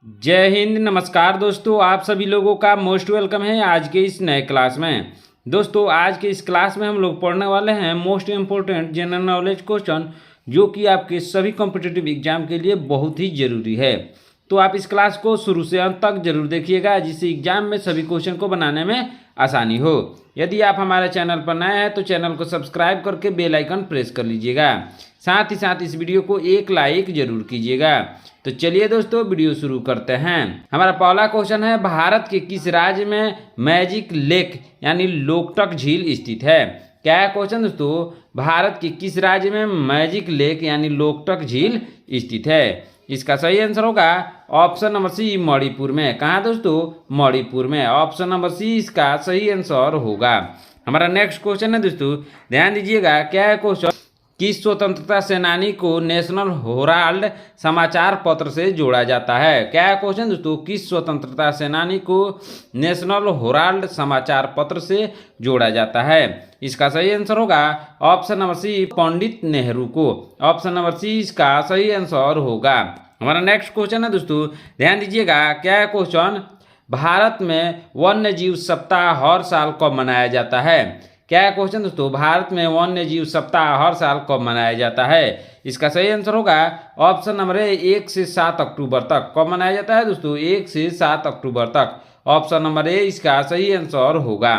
जय हिंद। नमस्कार दोस्तों, आप सभी लोगों का मोस्ट वेलकम है आज के इस नए क्लास में। दोस्तों, आज के इस क्लास में हम लोग पढ़ने वाले हैं most important general knowledge question, जो कि आपके सभी कॉम्पिटिटिव एग्जाम के लिए बहुत ही ज़रूरी है। तो आप इस क्लास को शुरू से अंत तक जरूर देखिएगा, जिससे एग्जाम में सभी क्वेश्चन को बनाने में आसानी हो। यदि आप हमारे चैनल पर नए हैं तो चैनल को सब्सक्राइब करके बेल आइकन प्रेस कर लीजिएगा। साथ ही साथ इस वीडियो को एक लाइक जरूर कीजिएगा। तो चलिए दोस्तों, वीडियो शुरू करते हैं। हमारा पहला क्वेश्चन है, भारत के किस राज्य में मैजिक लेक यानी लोकटक झील स्थित है? क्या है क्वेश्चन दोस्तों? भारत के किस राज्य में मैजिक लेक यानी लोकटक झील स्थित है? इसका सही आंसर होगा ऑप्शन नंबर सी, मणिपुर में। कहाँ दोस्तों? मणिपुर में। ऑप्शन नंबर सी इसका सही आंसर होगा। हमारा नेक्स्ट क्वेश्चन है दोस्तों, ध्यान दीजिएगा। क्या है क्वेश्चन? किस स्वतंत्रता सेनानी को नेशनल हेराल्ड समाचार पत्र से जोड़ा जाता है? क्या है क्वेश्चन दोस्तों? किस स्वतंत्रता सेनानी को नेशनल हेराल्ड समाचार पत्र से जोड़ा जाता है? इसका सही आंसर होगा ऑप्शन नंबर सी, पंडित नेहरू को। ऑप्शन नंबर सी इसका सही आंसर होगा। हमारा नेक्स्ट क्वेश्चन है दोस्तों, ध्यान दीजिएगा। क्या है क्वेश्चन? भारत में वन्य जीव सप्ताह हर साल कब मनाया जाता है? क्या है क्वेश्चन दोस्तों? भारत में वन्य जीव सप्ताह हर साल कब मनाया जाता है? इसका सही आंसर होगा ऑप्शन नंबर ए, 1 से 7 अक्टूबर तक। कब मनाया जाता है दोस्तों? 1 से 7 अक्टूबर तक। ऑप्शन नंबर ए इसका सही आंसर होगा।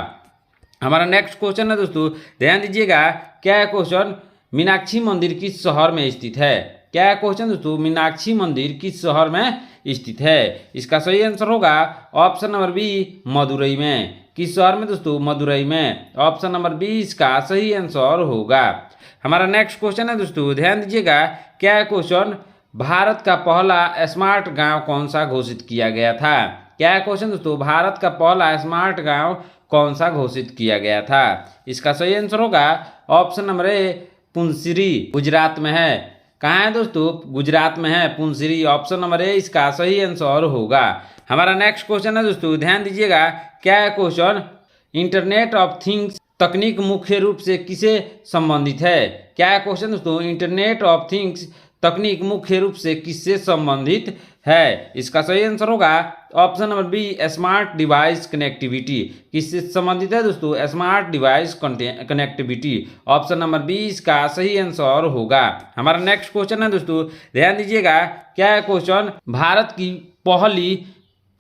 हमारा नेक्स्ट क्वेश्चन है दोस्तों, ध्यान दीजिएगा। क्या है क्वेश्चन? मीनाक्षी मंदिर किस शहर में स्थित है? क्या है क्वेश्चन दोस्तों? मीनाक्षी मंदिर किस शहर में स्थित है? इसका सही आंसर होगा ऑप्शन नंबर बी, मदुरई में। किस शहर में दोस्तों? मदुरई में। ऑप्शन नंबर बी इसका सही आंसर होगा। हमारा नेक्स्ट क्वेश्चन है दोस्तों, ध्यान दीजिएगा। क्या है क्वेश्चन? भारत का पहला स्मार्ट गांव कौन सा घोषित किया गया था? क्या है क्वेश्चन दोस्तों? भारत का पहला स्मार्ट गांव कौन सा घोषित किया गया था? इसका सही आंसर होगा ऑप्शन नंबर ए, पुंसीरी, गुजरात में है। कहाँ है दोस्तों? गुजरात में है, पुंसीरी। ऑप्शन नंबर ए इसका सही आंसर होगा। हमारा नेक्स्ट क्वेश्चन है दोस्तों, ध्यान दीजिएगा। क्या है क्वेश्चन? इंटरनेट ऑफ थिंग्स तकनीक मुख्य रूप से किसे संबंधित है? क्या है क्वेश्चन दोस्तों? इंटरनेट ऑफ थिंग्स तकनीक मुख्य रूप से किससे संबंधित है? इसका सही आंसर होगा option number B, smart device connectivity. किससे संबंधित है दोस्तों? Smart device connectivity. Option number B इसका सही आंसर होगा। हमारा नेक्स्ट क्वेश्चन है दोस्तों, ध्यान दीजिएगा। क्या है क्वेश्चन? भारत की पहली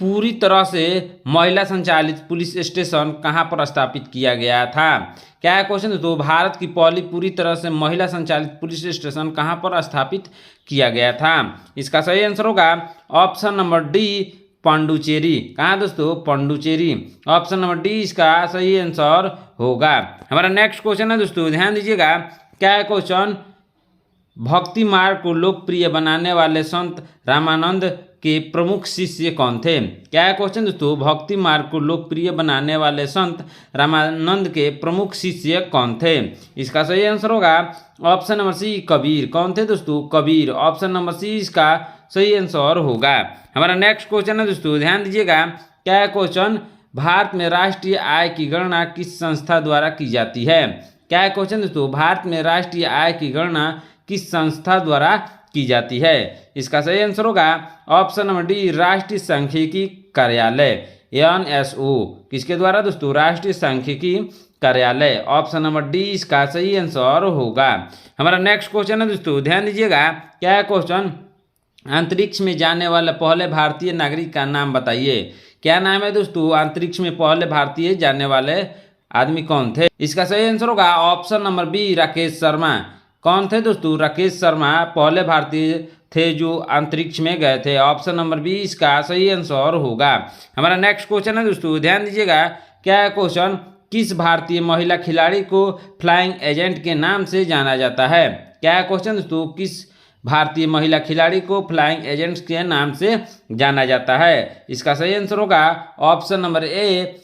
पूरी तरह से महिला संचालित पुलिस स्टेशन कहाँ पर स्थापित किया गया था? क्या है क्वेश्चन दोस्तों? भारत की पहली पूरी तरह से महिला संचालित पुलिस स्टेशन कहाँ पर स्थापित किया गया था? इसका सही आंसर होगा ऑप्शन नंबर डी, पांडुचेरी। कहाँ दोस्तों? पांडुचेरी। ऑप्शन नंबर डी इसका सही आंसर होगा। हमारा नेक्स्ट क्वेश्चन है दोस्तों, ध्यान दीजिएगा। क्या है क्वेश्चन? भक्ति मार्ग को लोकप्रिय बनाने वाले संत रामानंद के प्रमुख शिष्य कौन थे? क्या है क्वेश्चन दोस्तों? भक्ति मार्ग को लोकप्रिय बनाने वाले संत रामानंद के प्रमुख शिष्य कौन थे? इसका सही आंसर होगा ऑप्शन नंबर सी, कबीर। कौन थे दोस्तों? कबीर। ऑप्शन नंबर सी इसका सही आंसर होगा। हमारा नेक्स्ट क्वेश्चन है दोस्तों, ध्यान दीजिएगा। क्या है क्वेश्चन? भारत में राष्ट्रीय आय की गणना किस संस्था द्वारा की जाती है? क्या है क्वेश्चन दोस्तों? भारत में राष्ट्रीय आय की गणना किस संस्था द्वारा की जाती है? इसका सही आंसर होगा ऑप्शन नंबर डी, राष्ट्रीय सांख्यिकी कार्यालय, NSO। किसके द्वारा दोस्तों? राष्ट्रीय सांख्यिकी कार्यालय। ऑप्शन नंबर डी इसका सही आंसर होगा। हमारा नेक्स्ट क्वेश्चन है दोस्तों, ध्यान दीजिएगा। क्या है क्वेश्चन? अंतरिक्ष में जाने वाले पहले भारतीय नागरिक का नाम बताइए। क्या नाम है दोस्तों? अंतरिक्ष में पहले भारतीय जाने वाले आदमी कौन थे? इसका सही आंसर होगा option number B, Rakesh Sharma. कौन थे दोस्तों? राकेश शर्मा पहले भारतीय थे जो अंतरिक्ष में गए थे। ऑप्शन नंबर बी इसका सही आंसर होगा। हमारा नेक्स्ट क्वेश्चन है दोस्तों, ध्यान दीजिएगा। क्या है क्वेश्चन? किस भारतीय महिला खिलाड़ी को फ्लाइंग एजेंट के नाम से जाना जाता है? क्या है क्वेश्चन दोस्तों? किस भारतीय महिला खिलाड़ी को फ्लाइंग एजेंट्स के नाम से जाना जाता है? इसका सही आंसर होगा option number A,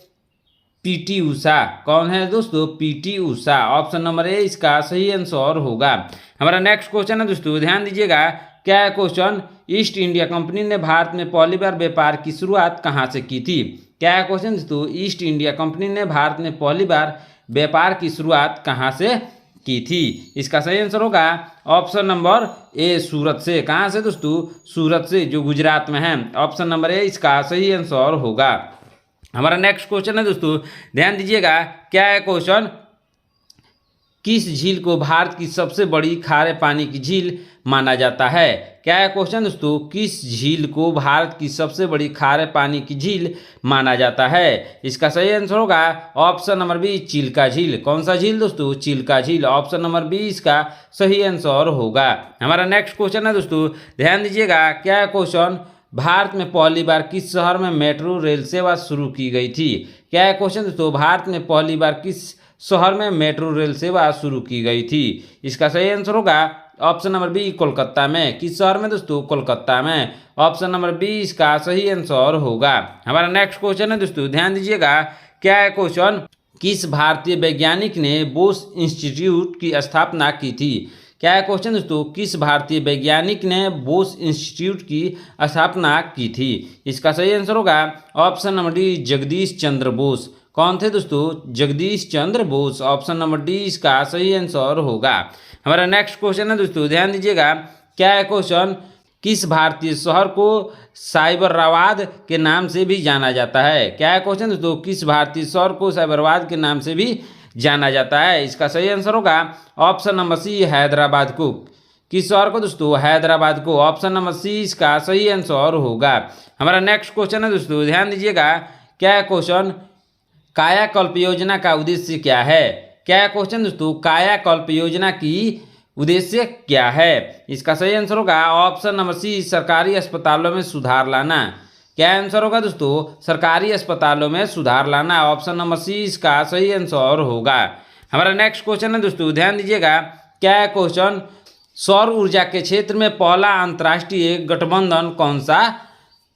PT Usha. कौन है दोस्तों? PT Usha. Option number A इसका सही आंसर होगा। हमारा नेक्स्ट क्वेश्चन है दोस्तों, ध्यान दीजिएगा। क्या है क्वेश्चन? ईस्ट इंडिया कंपनी ने भारत में पहली बार व्यापार की शुरुआत कहाँ से की थी? क्या है क्वेश्चन दोस्तों? ईस्ट इंडिया कंपनी ने भारत में पहली बार व्यापार की शुरुआत कहाँ से की थी। इसका सही आंसर होगा ऑप्शन नंबर ए, सूरत से। कहाँ से दोस्तों? सूरत से, जो गुजरात में है। ऑप्शन नंबर ए इसका सही आंसर होगा। हमारा नेक्स्ट क्वेश्चन है दोस्तों, ध्यान दीजिएगा, क्या है क्वेश्चन? किस झील को भारत की सबसे बड़ी खारे पानी की झील माना जाता है? क्या है क्वेश्चन दोस्तों? किस झील को भारत की सबसे बड़ी खारे पानी की झील माना जाता है? इसका सही आंसर होगा ऑप्शन नंबर बी, चिल्का झील। कौन सा झील दोस्तों? चिल्का झील। ऑप्शन नंबर बी इसका सही आंसर होगा। हमारा नेक्स्ट क्वेश्चन है दोस्तों, ध्यान दीजिएगा, क्या है क्वेश्चन? भारत में पहली बार किस शहर में मेट्रो रेल सेवा शुरू की गई थी? क्या है क्वेश्चन दोस्तों? भारत में पहली बार किस शहर में मेट्रो रेल सेवा शुरू की गई थी? इसका सही आंसर होगा ऑप्शन नंबर बी, कोलकाता में। किस शहर में दोस्तों? कोलकाता में। ऑप्शन नंबर बी इसका सही आंसर होगा। हमारा नेक्स्ट क्वेश्चन है दोस्तों, ध्यान दीजिएगा, क्या है क्वेश्चन? किस भारतीय वैज्ञानिक ने बोस इंस्टीट्यूट की स्थापना की थी? क्या है क्वेश्चन दोस्तों? किस भारतीय वैज्ञानिक ने बोस इंस्टीट्यूट की स्थापना की थी? इसका सही आंसर होगा option number D, Jagdish Chandra Bose. कौन थे दोस्तों? Jagdish Chandra Bose. Option number D इसका सही आंसर होगा। हमारा नेक्स्ट क्वेश्चन है दोस्तों, ध्यान दीजिएगा, क्या है क्वेश्चन? किस भारतीय शहर को साइबराबाद के नाम से भी जाना जाता है? क्या है क्वेश्चन दोस्तों? किस भारतीय शहर को साइबराबाद के नाम से भी जाना जाता है? इसका सही आंसर होगा ऑप्शन नंबर सी, हैदराबाद को। किस शहर को दोस्तों? हैदराबाद को। ऑप्शन नंबर सी इसका सही आंसर होगा। हमारा नेक्स्ट क्वेश्चन है दोस्तों, ध्यान दीजिएगा, क्या है क्वेश्चन? कायाकल्प योजना का उद्देश्य क्या है? क्या है क्वेश्चन दोस्तों? कायाकल्प योजना की उद्देश्य क्या है? इसका सही आंसर होगा ऑप्शन नंबर सी, सरकारी अस्पतालों में सुधार लाना। क्या आंसर होगा दोस्तों? सरकारी अस्पतालों में सुधार लाना। ऑप्शन नंबर सी इसका सही आंसर होगा। हमारा नेक्स्ट क्वेश्चन है दोस्तों, ध्यान दीजिएगा, क्या है क्वेश्चन? सौर ऊर्जा के क्षेत्र में पहला अंतर्राष्ट्रीय गठबंधन कौन सा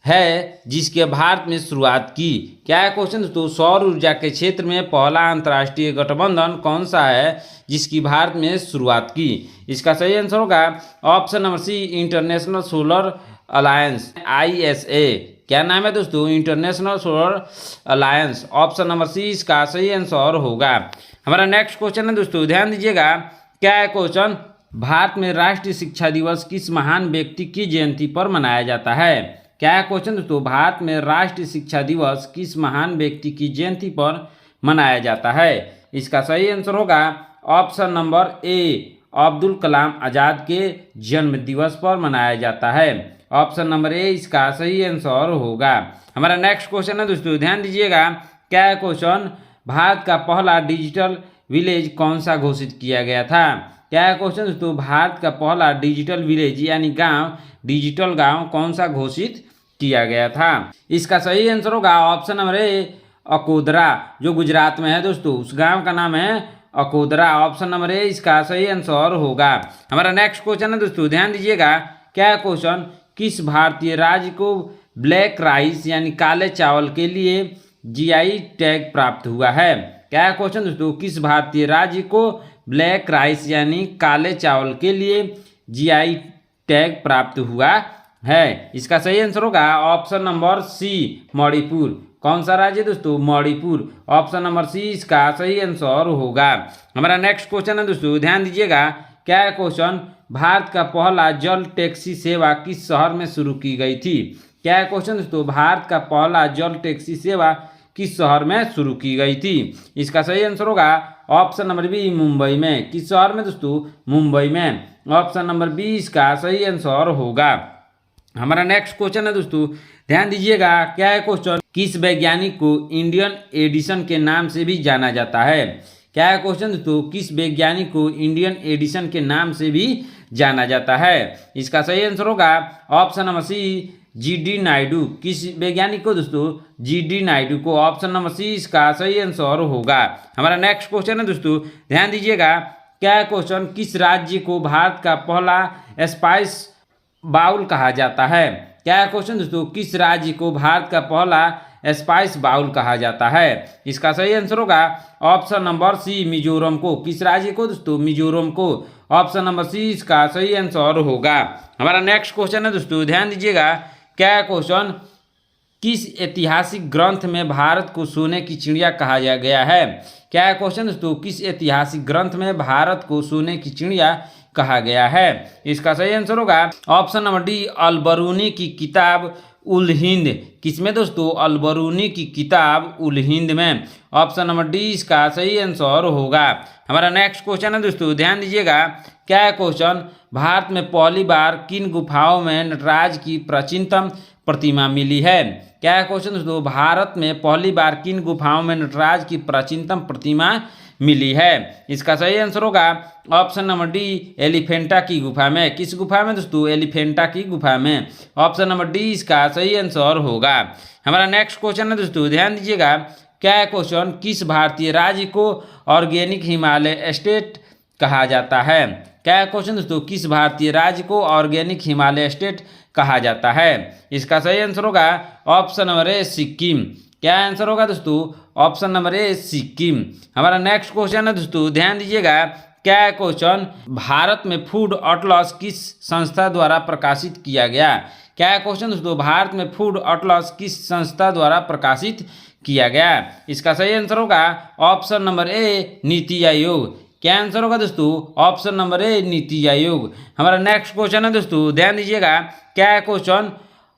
है जिसके भारत में शुरुआत की? क्या है क्वेश्चन दोस्तों? सौर ऊर्जा के क्षेत्र में पहला अंतर्राष्ट्रीय गठबंधन कौन सा है जिसकी भारत में शुरुआत की? इसका सही आंसर होगा option number C, International Solar Alliance, ISA। क्या नाम है दोस्तों? International Solar Alliance. Option number C इसका सही आंसर होगा। हमारा नेक्स्ट क्वेश्चन है दोस्तों, ध्यान दीजिएगा, क्या है क्वेश्चन? भारत में राष्ट्रीय शिक्षा दिवस किस महान व्यक्ति की जयंती पर मनाया जाता है? क्या है क्वेश्चन दोस्तों? भारत में राष्ट्रीय शिक्षा दिवस किस महान व्यक्ति की जयंती पर मनाया जाता है? इसका सही आंसर होगा option number A, Abdul Kalam Azad के जन्म दिवस पर मनाया जाता है। ऑप्शन नंबर ए इसका सही आंसर होगा। हमारा नेक्स्ट क्वेश्चन है दोस्तों, ध्यान दीजिएगा, क्या है क्वेश्चन? भारत का पहला डिजिटल विलेज कौन सा घोषित किया गया था? क्या है क्वेश्चन दोस्तों? भारत का पहला डिजिटल विलेज यानी गांव, डिजिटल गांव कौन सा घोषित किया गया था? इसका सही आंसर होगा ऑप्शन नंबर ए, अकोदरा, जो गुजरात में है दोस्तों। उस गांव का नाम है अकोदरा। ऑप्शन नंबर ए इसका सही आंसर होगा। हमारा नेक्स्ट क्वेश्चन है दोस्तों, ध्यान दीजिएगा, क्या है क्वेश्चन? किस भारतीय राज्य को ब्लैक राइस यानी काले चावल के लिए GI टैग प्राप्त हुआ है? क्या है क्वेश्चन दोस्तों? किस भारतीय राज्य को ब्लैक राइस यानी काले चावल के लिए GI टैग प्राप्त हुआ है? इसका सही आंसर होगा ऑप्शन नंबर सी, मणिपुर। कौन सा राज्य दोस्तों? मणिपुर। ऑप्शन नंबर सी इसका सही आंसर होगा। हमारा नेक्स्ट क्वेश्चन है दोस्तों, ध्यान दीजिएगा, क्या है क्वेश्चन? भारत का पहला जल टैक्सी सेवा किस शहर में शुरू की गई थी? क्या है क्वेश्चन दोस्तों? भारत का पहला जल टैक्सी सेवा किस शहर में शुरू की गई थी? इसका सही आंसर होगा ऑप्शन नंबर बी, मुंबई में। किस शहर में दोस्तों? मुंबई में। ऑप्शन नंबर बी इसका सही आंसर होगा। हमारा नेक्स्ट क्वेश्चन है दोस्तों, ध्यान दीजिएगा, क्या है क्वेश्चन? किस वैज्ञानिक को इंडियन एडिशन के नाम से भी जाना जाता है? क्या है क्वेश्चन दोस्तों? किस वैज्ञानिक को इंडियन एडिशन के नाम से भी जाना जाता है? इसका सही आंसर होगा option number C, GD Naidu. किस वैज्ञानिक को दोस्तों? GD नायडू को। ऑप्शन नंबर सी इसका सही आंसर होगा। हमारा नेक्स्ट क्वेश्चन है दोस्तों, ध्यान दीजिएगा, क्या है क्वेश्चन? किस राज्य को भारत का पहला स्पाइस बाउल कहा जाता है? क्या है क्वेश्चन दोस्तों? किस राज्य को भारत का पहला स्पाइस बाउल कहा जाता है? इसका सही आंसर होगा ऑप्शन नंबर सी, मिजोरम को। किस राज्य को दोस्तों? मिजोरम को। ऑप्शन नंबर सी इसका सही आंसर होगा। हमारा नेक्स्ट क्वेश्चन है दोस्तों, ध्यान दीजिएगा, क्या है क्वेश्चन? किस ऐतिहासिक ग्रंथ में भारत को सोने की चिड़िया कहा गया है? क्या है क्वेश्चन दोस्तों? किस ऐतिहासिक ग्रंथ में भारत को सोने की चिड़िया कहा गया है? इसका सही आंसर होगा ऑप्शन नंबर डी, अल-बरूनी की किताब उल हिंद। किसमें दोस्तों? अल-बरूनी की किताब उल हिंद में। ऑप्शन नंबर डी इसका सही आंसर होगा। हमारा नेक्स्ट क्वेश्चन है दोस्तों, ध्यान दीजिएगा। क्या है क्वेश्चन? भारत में पहली बार किन गुफाओं में नटराज की प्राचीनतम प्रतिमा मिली है? क्या है क्वेश्चन दोस्तों? भारत में पहली बार किन गुफाओं में नटराज की प्राचीनतम प्रतिमा मिली है? इसका सही आंसर होगा ऑप्शन नंबर डी, एलिफेंटा की गुफा में। किस गुफा में दोस्तों? एलिफेंटा की गुफा में। ऑप्शन नंबर डी इसका सही आंसर होगा। हमारा नेक्स्ट क्वेश्चन है दोस्तों, ध्यान दीजिएगा। क्या है क्वेश्चन? किस भारतीय राज्य को ऑर्गेनिक हिमालय स्टेट कहा जाता है? क्या है क्वेश्चन दोस्तों? किस भारतीय राज्य को ऑर्गेनिक हिमालय स्टेट कहा जाता है? इसका सही आंसर होगा ऑप्शन नंबर ए, सिक्किम। क्या आंसर होगा दोस्तों? Option number A, Sikkim. हमारा नेक्स्ट क्वेश्चन है दोस्तों, ध्यान दीजिएगा। क्या है क्वेश्चन? भारत में फूड अटलस किस संस्था द्वारा प्रकाशित किया गया? क्या है क्वेश्चन दोस्तों? भारत में फूड अटलस किस संस्था द्वारा प्रकाशित किया गया? इसका सही आंसर होगा option number A, NITI Aayog. क्या आंसर होगा दोस्तों? Option number A, NITI Aayog. हमारा नेक्स्ट क्वेश्चन है दोस्तों, ध्यान दीजिएगा। क्या है क्वेश्चन?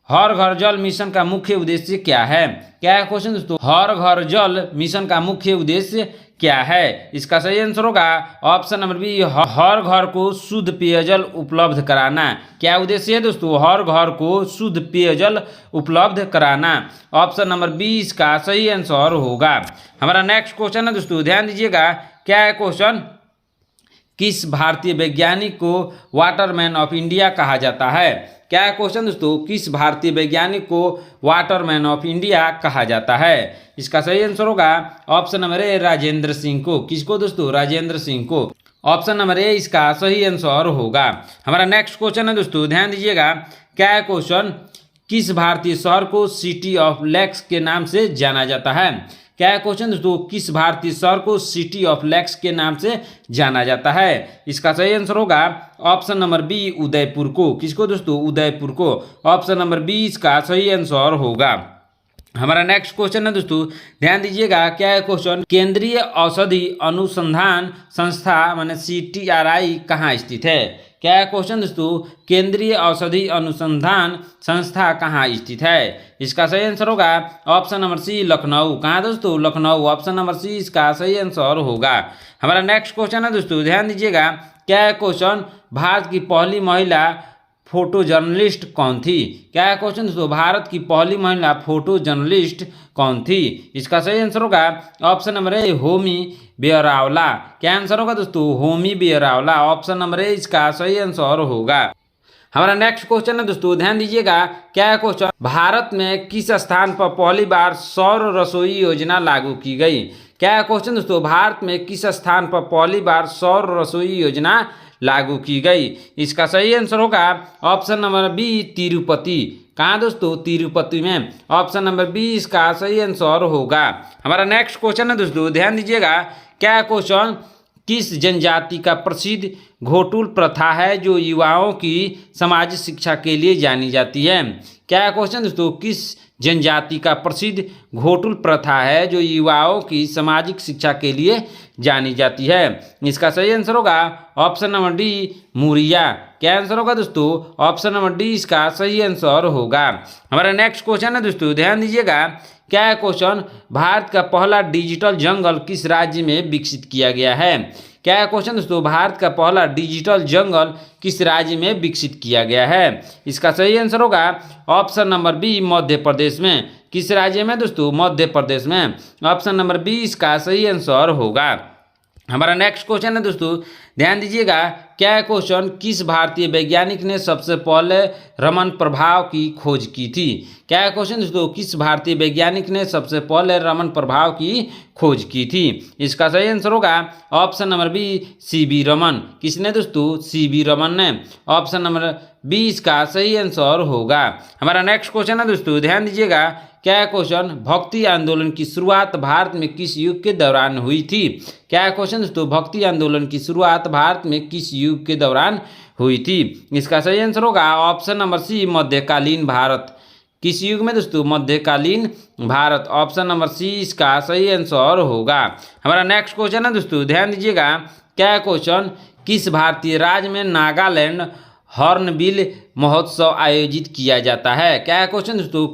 हर घर जल मिशन का मुख्य उद्देश्य क्या है? क्या है क्वेश्चन दोस्तों? हर घर जल मिशन का मुख्य उद्देश्य क्या है? इसका सही आंसर होगा ऑप्शन नंबर बी, हर घर को शुद्ध पेयजल उपलब्ध कराना। क्या उद्देश्य है दोस्तों? हर घर को शुद्ध पेयजल उपलब्ध कराना। ऑप्शन नंबर बी इसका सही आंसर होगा। हमारा नेक्स्ट क्वेश्चन है दोस्तों, ध्यान दीजिएगा। क्या है क्वेश्चन? किस भारतीय वैज्ञानिक को वाटरमैन ऑफ इंडिया कहा जाता है? क्या है क्वेश्चन दोस्तों? किस भारतीय वैज्ञानिक को वाटरमैन ऑफ इंडिया कहा जाता है? इसका सही आंसर होगा option number A, Rajendra Singh को। किसको दोस्तों? राजेंद्र सिंह को। ऑप्शन नंबर ए इसका सही आंसर होगा। हमारा नेक्स्ट क्वेश्चन है दोस्तों, ध्यान दीजिएगा। क्या है क्वेश्चन? किस भारतीय शहर को सिटी ऑफ लेक्स के नाम से जाना जाता है? क्या है क्वेश्चन दोस्तों? किस भारतीय शहर को सिटी ऑफ लेक्स के नाम से जाना जाता है? इसका सही आंसर होगा ऑप्शन नंबर बी, उदयपुर को। किसको दोस्तों? उदयपुर को। ऑप्शन नंबर बी इसका सही आंसर होगा। हमारा नेक्स्ट क्वेश्चन है दोस्तों, ध्यान दीजिएगा। क्या है क्वेश्चन? केंद्रीय औषधि अनुसंधान संस्था माने CTRI कहाँ स्थित है? क्या है क्वेश्चन दोस्तों? केंद्रीय औषधि अनुसंधान संस्था कहाँ स्थित है? इसका सही आंसर होगा ऑप्शन नंबर सी, लखनऊ। कहाँ दोस्तों? लखनऊ। ऑप्शन नंबर सी इसका सही आंसर होगा। हमारा नेक्स्ट क्वेश्चन है दोस्तों, ध्यान दीजिएगा। क्या है क्वेश्चन? भारत की पहली महिला फोटो जर्नलिस्ट कौन थी? क्या है क्वेश्चन दोस्तों? भारत की पहली महिला फोटो जर्नलिस्ट कौन थी? इसका सही आंसर होगा ऑप्शन नंबर ए, होमी बेयरावला। क्या आंसर होगा दोस्तों? होमी बेयरावला। ऑप्शन नंबर ए इसका सही आंसर होगा। हमारा नेक्स्ट क्वेश्चन है दोस्तों, ध्यान दीजिएगा। क्या है क्वेश्चन? भारत में किस स्थान पर पहली बार सौर रसोई योजना लागू की गई? क्या है क्वेश्चन दोस्तों? भारत में किस स्थान पर पहली बार सौर रसोई योजना लागू की गई? इसका सही आंसर होगा ऑप्शन नंबर बी, तिरुपति। कहाँ दोस्तों? तिरुपति में। ऑप्शन नंबर बी इसका सही आंसर होगा। हमारा नेक्स्ट क्वेश्चन है दोस्तों, ध्यान दीजिएगा। क्या है क्वेश्चन? किस जनजाति का प्रसिद्ध घोटुल प्रथा है जो युवाओं की सामाजिक शिक्षा के लिए जानी जाती है? क्या है क्वेश्चन दोस्तों? किस जनजाति का प्रसिद्ध घोटुल प्रथा है जो युवाओं की सामाजिक शिक्षा के लिए जानी जाती है? इसका सही आंसर होगा ऑप्शन नंबर डी, मुरिया। क्या आंसर होगा दोस्तों? ऑप्शन नंबर डी इसका सही आंसर होगा। हमारा नेक्स्ट क्वेश्चन है दोस्तों, ध्यान दीजिएगा। क्या है क्वेश्चन? भारत का पहला डिजिटल जंगल किस राज्य में विकसित किया गया है? क्या है क्वेश्चन दोस्तों? भारत का पहला डिजिटल जंगल किस राज्य में विकसित किया गया है? इसका सही आंसर होगा option number B, Madhya Pradesh में। किस राज्य में दोस्तों? मध्य प्रदेश में। ऑप्शन नंबर बी इसका सही आंसर होगा। हमारा नेक्स्ट क्वेश्चन है दोस्तों, ध्यान दीजिएगा। क्या है क्वेश्चन? किस भारतीय वैज्ञानिक ने सबसे पहले रमन प्रभाव की खोज की थी? क्या है क्वेश्चन दोस्तों? किस भारतीय वैज्ञानिक ने सबसे पहले रमन प्रभाव की खोज की थी? इसका सही आंसर होगा option number B, CB Raman. किसने दोस्तों? CB रमन ने। ऑप्शन नंबर बी इसका सही आंसर होगा। हमारा नेक्स्ट क्वेश्चन है दोस्तों, ध्यान दीजिएगा। क्या है क्वेश्चन? भक्ति आंदोलन की शुरुआत भारत में किस युग के दौरान हुई थी? क्या है क्वेश्चन दोस्तों? भक्ति आंदोलन की शुरुआत भारत में किस युग के दौरान हुई थी? इसका सही आंसर होगा ऑप्शन नंबर सी, मध्यकालीन भारत। किस युग में दोस्तों? मध्यकालीन भारत। ऑप्शन नंबर सी इसका सही आंसर होगा। हमारा नेक्स्ट क्वेश्चन है दोस्तों, ध्यान दीजिएगा। क्या क्वेश्चन? किस भारतीय राज्य में नागालैंड हॉर्नबिल महोत्सव आयोजित किया जाता है? क्या क्वेश्चन दोस्तों?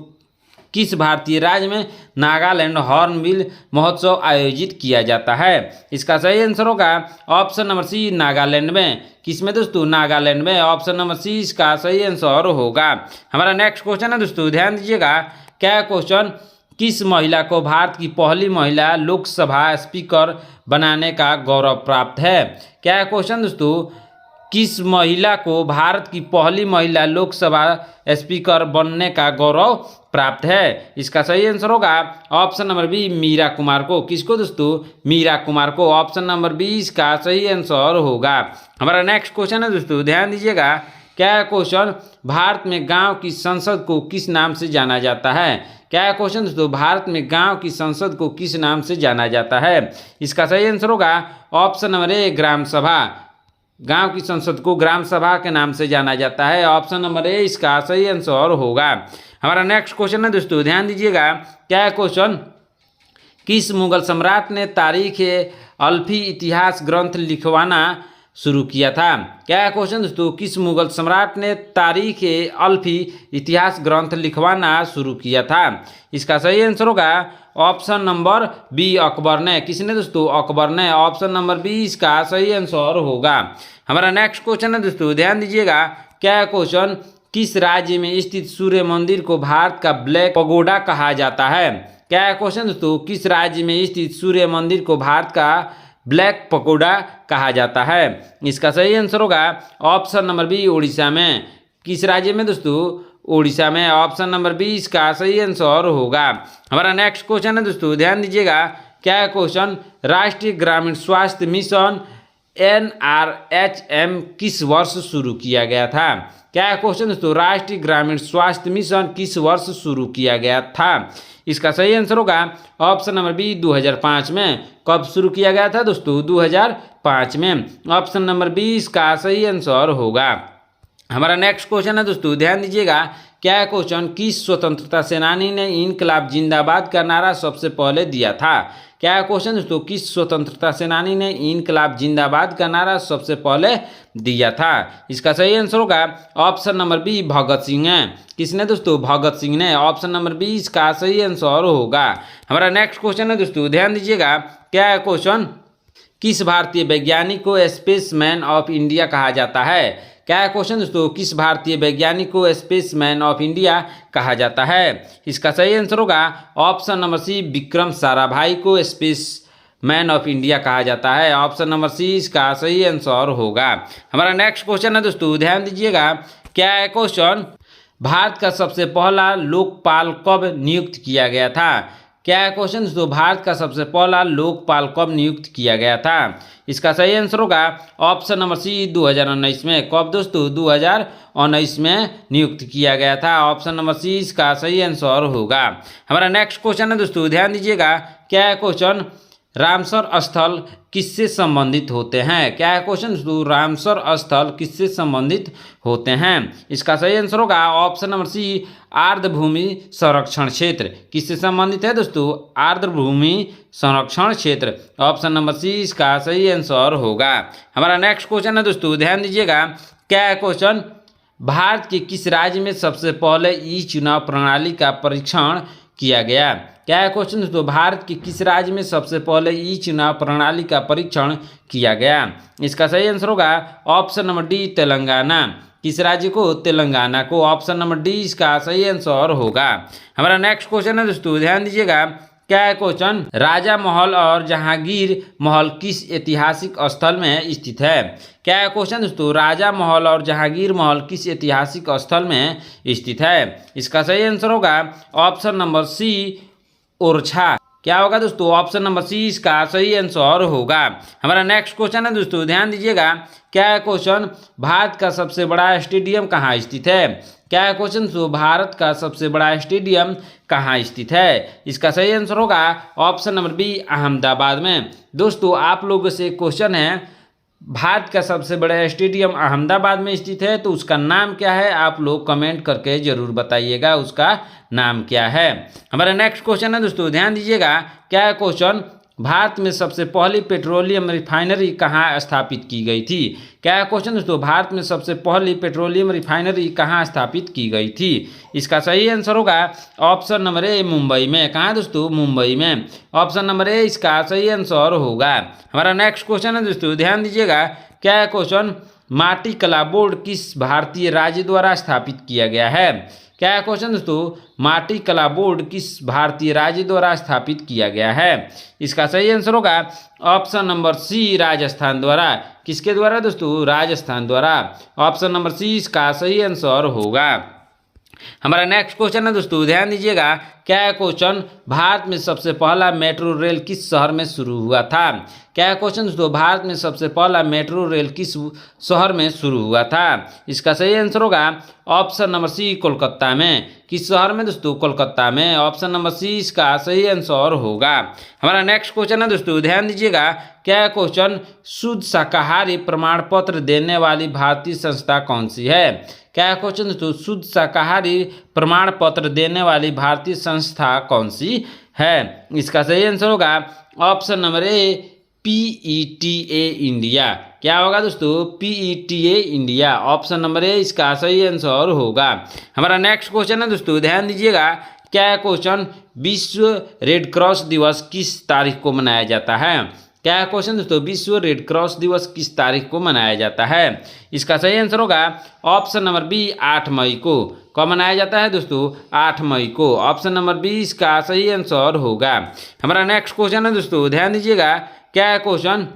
किस भारतीय राज्य में नागालैंड हॉर्नबिल महोत्सव आयोजित किया जाता है? इसका सही आंसर होगा ऑप्शन नंबर सी, नागालैंड में। किस में दोस्तों? नागालैंड में। ऑप्शन नंबर सी इसका सही आंसर होगा। हमारा नेक्स्ट क्वेश्चन है दोस्तों, ध्यान दीजिएगा। क्या क्वेश्चन? किस महिला को भारत की पहली महिला लोकसभा स्पीकर बनाने का गौरव प्राप्त है? क्या क्वेश्चन दोस्तों? किस महिला को भारत की पहली महिला लोकसभा स्पीकर बनने का गौरव प्राप्त है? इसका सही आंसर होगा option number B, Meera Kumar को। किसको दोस्तों? मीरा कुमार को। ऑप्शन नंबर बी इसका सही आंसर होगा। हमारा नेक्स्ट क्वेश्चन है दोस्तों, ध्यान दीजिएगा। क्या क्वेश्चन? भारत में गांव की संसद को किस नाम से जाना जाता है? क्या क्वेश्चन दोस्तों? भारत में गांव की संसद को किस नाम से जाना जाता है? इसका सही आंसर होगा ऑप्शन नंबर ए, ग्राम सभा। गांव की संसद को ग्राम सभा के नाम से जाना जाता है। ऑप्शन नंबर ए इसका सही आंसर होगा। हमारा नेक्स्ट क्वेश्चन है दोस्तों, ध्यान दीजिएगा। क्या क्वेश्चन? किस मुगल सम्राट ने तारीख अल्फी इतिहास ग्रंथ लिखवाना शुरू किया था? क्या क्वेश्चन दोस्तों? किस मुगल सम्राट ने तारीख अल्फी इतिहास ग्रंथ लिखवाना शुरू किया था? इसका सही आंसर होगा ऑप्शन नंबर बी, अकबर ने। किसने दोस्तों? अकबर ने। ऑप्शन नंबर बी इसका सही आंसर होगा। हमारा नेक्स्ट क्वेश्चन है दोस्तों, ध्यान दीजिएगा। क्या क्वेश्चन? किस राज्य में स्थित सूर्य मंदिर को भारत का ब्लैक पगोडा कहा जाता है? क्या क्वेश्चन दोस्तों? किस राज्य में स्थित सूर्य मंदिर को भारत का ब्लैक पगोडा कहा जाता है? इसका सही आंसर होगा ऑप्शन नंबर बी, उड़ीसा में। किस राज्य में दोस्तों? उड़ीसा में। ऑप्शन नंबर बी इसका सही आंसर होगा। हमारा नेक्स्ट क्वेश्चन है दोस्तों, ध्यान दीजिएगा। क्या क्वेश्चन? राष्ट्रीय ग्रामीण स्वास्थ्य मिशन NRHM किस वर्ष शुरू किया गया था? क्या क्वेश्चन दोस्तों? राष्ट्रीय ग्रामीण स्वास्थ्य मिशन किस वर्ष शुरू किया गया था? इसका सही आंसर होगा ऑप्शन नंबर बी, 2005 में। कब शुरू किया गया था दोस्तों? 2005 में। ऑप्शन नंबर बी इसका सही आंसर होगा। हमारा नेक्स्ट क्वेश्चन है दोस्तों, ध्यान दीजिएगा। क्या क्वेश्चन? किस स्वतंत्रता सेनानी ने इनकलाब जिंदाबाद का नारा सबसे पहले दिया था? क्या क्वेश्चन दोस्तों? किस स्वतंत्रता सेनानी ने इनकलाब जिंदाबाद का नारा सबसे पहले दिया था? इसका सही आंसर होगा option number B, Bhagat Singh है। किसने दोस्तों? भगत सिंह ने। ऑप्शन नंबर बी इसका सही आंसर होगा। हमारा नेक्स्ट क्वेश्चन है दोस्तों, ध्यान दीजिएगा। क्या क्वेश्चन? किस भारतीय वैज्ञानिक को स्पेसमैन ऑफ इंडिया कहा जाता है? क्या क्वेश्चन दोस्तों? किस भारतीय वैज्ञानिक को स्पेसमैन ऑफ इंडिया कहा जाता है? इसका सही आंसर होगा option number C, Vikram Sarabhai को स्पेसमैन ऑफ इंडिया कहा जाता है। ऑप्शन नंबर सी इसका सही आंसर होगा। हमारा नेक्स्ट क्वेश्चन है दोस्तों, ध्यान दीजिएगा। क्या है क्वेश्चन? भारत का सबसे पहला लोकपाल कब नियुक्त किया गया था? क्या है क्वेश्चन दोस्तों? भारत का सबसे पहला लोकपाल कब नियुक्त किया गया था? इसका सही आंसर होगा ऑप्शन नंबर सी, 2019 में। कब दोस्तों? 2019 में नियुक्त किया गया था। ऑप्शन नंबर सी इसका सही आंसर होगा। हमारा नेक्स्ट क्वेश्चन है दोस्तों, ध्यान दीजिएगा। क्या है क्वेश्चन? रामसर स्थल किससे संबंधित होते हैं? क्या है क्वेश्चन दोस्तों? रामसर स्थल किससे संबंधित होते हैं? इसका सही आंसर होगा ऑप्शन नंबर सी, आर्द्रभूमि संरक्षण क्षेत्र। किससे संबंधित है दोस्तों? आर्द्रभूमि संरक्षण क्षेत्र। ऑप्शन नंबर सी इसका सही आंसर होगा। हमारा नेक्स्ट क्वेश्चन है दोस्तों, ध्यान दीजिएगा। क्या है क्वेश्चन? भारत के किस राज्य में सबसे पहले ई चुनाव प्रणाली का परीक्षण किया गया? क्या है क्वेश्चन दोस्तों? भारत के किस राज्य में सबसे पहले ई चुनाव प्रणाली का परीक्षण किया गया? इसका सही आंसर होगा ऑप्शन नंबर डी, तेलंगाना। किस राज्य को? तेलंगाना को। ऑप्शन नंबर डी इसका सही आंसर होगा। हमारा नेक्स्ट क्वेश्चन है दोस्तों, ध्यान दीजिएगा। क्या है क्वेश्चन? राजा महल और जहांगीर महल किस ऐतिहासिक स्थल में स्थित है? क्या है क्वेश्चन दोस्तों? राजा महल और जहांगीर महल किस ऐतिहासिक स्थल में स्थित है? इसका सही आंसर होगा ऑप्शन नंबर सी, ओरछा। क्या होगा दोस्तों? ऑप्शन नंबर सी इसका सही आंसर होगा। हमारा नेक्स्ट क्वेश्चन है दोस्तों, ध्यान दीजिएगा। क्या है क्वेश्चन? भारत का सबसे बड़ा स्टेडियम कहाँ स्थित है? क्या है क्वेश्चन दोस्तों? भारत का सबसे बड़ा स्टेडियम कहाँ स्थित है? इसका सही आंसर होगा ऑप्शन नंबर बी, अहमदाबाद में। दोस्तों आप लोगों से क्वेश्चन है, भारत का सबसे बड़ा स्टेडियम अहमदाबाद में स्थित है, तो उसका नाम क्या है आप लोग कमेंट करके जरूर बताइएगा उसका नाम क्या है। हमारा नेक्स्ट क्वेश्चन है दोस्तों, ध्यान दीजिएगा क्या है क्वेश्चन, भारत में सबसे पहली पेट्रोलियम रिफाइनरी कहाँ स्थापित की गई थी। क्या है क्वेश्चन दोस्तों, भारत में सबसे पहली पेट्रोलियम रिफाइनरी कहाँ स्थापित की गई थी। इसका सही आंसर होगा ऑप्शन नंबर ए मुंबई में। कहाँ दोस्तों, मुंबई में। ऑप्शन नंबर ए इसका सही आंसर होगा। हमारा नेक्स्ट क्वेश्चन है दोस्तों, ध्यान दीजिएगा क्या है क्वेश्चन, माटी कला बोर्ड किस भारतीय राज्य द्वारा स्थापित किया गया है। क्या है क्वेश्चन दोस्तों, माटी कला बोर्ड किस भारतीय राज्य द्वारा स्थापित किया गया है। इसका सही आंसर होगा ऑप्शन नंबर सी राजस्थान द्वारा। किसके द्वारा दोस्तों, राजस्थान द्वारा। ऑप्शन नंबर सी इसका सही आंसर होगा। हमारा नेक्स्ट क्वेश्चन है दोस्तों, ध्यान दीजिएगा क्या है क्वेश्चन, भारत में सबसे पहला मेट्रो रेल किस शहर में शुरू हुआ था। क्या है क्वेश्चन दोस्तों, भारत में सबसे पहला मेट्रो रेल किस शहर में शुरू हुआ था। इसका सही आंसर होगा ऑप्शन नंबर सी कोलकाता में। किस शहर में दोस्तों, कोलकाता में। ऑप्शन नंबर सी इसका सही आंसर होगा। हमारा नेक्स्ट क्वेश्चन है दोस्तों, ध्यान दीजिएगा क्या है क्वेश्चन, शुद्ध शाकाहारी प्रमाण पत्र देने वाली भारतीय संस्था कौन सी है। क्या है क्वेश्चन दोस्तों, शुद्ध शाकाहारी प्रमाण पत्र देने वाली भारतीय संस्था कौन सी है। इसका सही आंसर होगा option number A PETA India. क्या होगा दोस्तों, PETA India. Option number A इसका सही आंसर होगा। हमारा नेक्स्ट क्वेश्चन है दोस्तों, ध्यान दीजिएगा क्या है क्वेश्चन, विश्व रेड क्रॉस दिवस किस तारीख को मनाया जाता है। क्या है क्वेश्चन दोस्तों, विश्व रेड क्रॉस दिवस किस तारीख को मनाया जाता है। इसका सही आंसर होगा ऑप्शन नंबर बी 8 मई को। कब मनाया जाता है दोस्तों, 8 मई को। ऑप्शन नंबर बी इसका सही आंसर होगा। हमारा नेक्स्ट क्वेश्चन है दोस्तों, ध्यान दीजिएगा क्या है क्वेश्चन,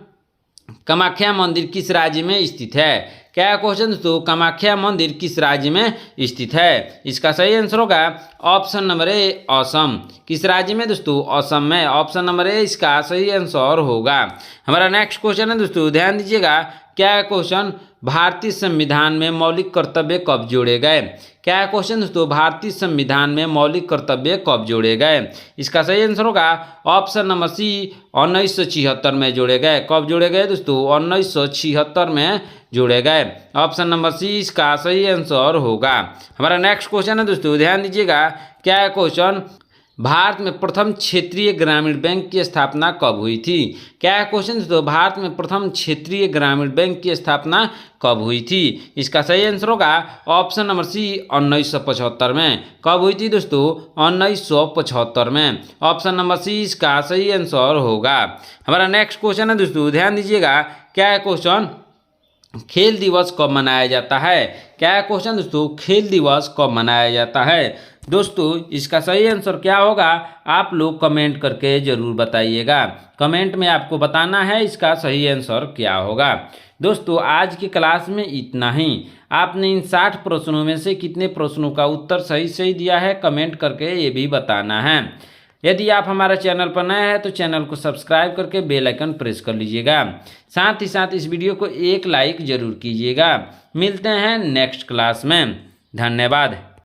कामाख्या मंदिर किस राज्य में स्थित है। क्या है क्वेश्चन दोस्तों, कामाख्या मंदिर किस राज्य में स्थित है। इसका सही आंसर होगा ऑप्शन नंबर ए असम। किस राज्य में दोस्तों, असम में। ऑप्शन नंबर ए इसका सही आंसर होगा। हमारा नेक्स्ट क्वेश्चन है दोस्तों, ध्यान दीजिएगा क्या है क्वेश्चन, भारतीय संविधान में मौलिक कर्तव्य कब जोड़े गए। क्या है क्वेश्चन दोस्तों, भारतीय संविधान में मौलिक कर्तव्य कब जोड़े गए। इसका सही आंसर होगा ऑप्शन नंबर सी 1976 में जोड़े गए। कब जोड़े गए दोस्तों, 1976 में जोड़े गए। ऑप्शन नंबर सी इसका सही आंसर होगा। हमारा नेक्स्ट क्वेश्चन है दोस्तों, ध्यान दीजिएगा क्या है क्वेश्चन, भारत में प्रथम क्षेत्रीय ग्रामीण बैंक की स्थापना कब हुई थी। क्या है क्वेश्चन दोस्तों, भारत में प्रथम क्षेत्रीय ग्रामीण बैंक की स्थापना कब हुई थी। इसका सही आंसर होगा ऑप्शन नंबर सी 1975 में। कब हुई थी दोस्तों, 1975 में। ऑप्शन नंबर सी इसका सही आंसर होगा। हमारा नेक्स्ट क्वेश्चन है दोस्तों, ध्यान दीजिएगा क्या है क्वेश्चन, खेल दिवस कब मनाया जाता है। क्या है क्वेश्चन दोस्तों, खेल दिवस कब मनाया जाता है। दोस्तों इसका सही आंसर क्या होगा आप लोग कमेंट करके जरूर बताइएगा। कमेंट में आपको बताना है इसका सही आंसर क्या होगा। दोस्तों आज की क्लास में इतना ही। आपने इन 60 प्रश्नों में से कितने प्रश्नों का उत्तर सही दिया है कमेंट करके ये भी बताना है। यदि आप हमारा चैनल पर नए हैं तो चैनल को सब्सक्राइब करके बेल आइकन प्रेस कर लीजिएगा। साथ ही साथ इस वीडियो को एक लाइक जरूर कीजिएगा। मिलते हैं नेक्स्ट क्लास में। धन्यवाद।